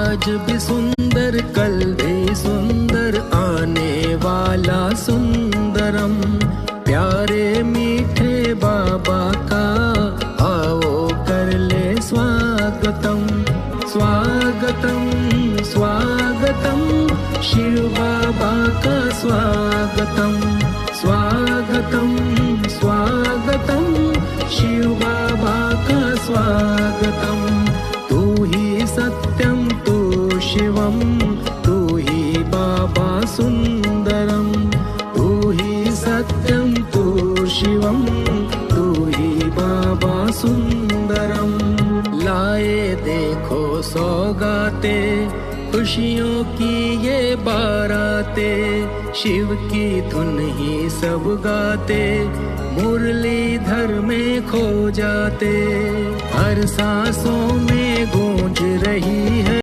आज भी सुंदर कल भी सुंदर आने वाला सुंदरम। प्यारे मीठे बाबा का आओ कर ले स्वागतम स्वागतम स्वागतम। शिव बाबा का स्वागतम स्वागतम स्वागतम। शिव बाबा का स्वागतम। तू ही सत्यम तू शिवम तू ही बाबा सुंदरम। तू ही सत्यम तू शिवम तू ही बाबा सुंदरम। लाए देखो सौगाते खुशियों की ये बाराते। शिव की धुन ही सब गाते मुरलीधर में खो जाते। हर सांसों में गूंज रही है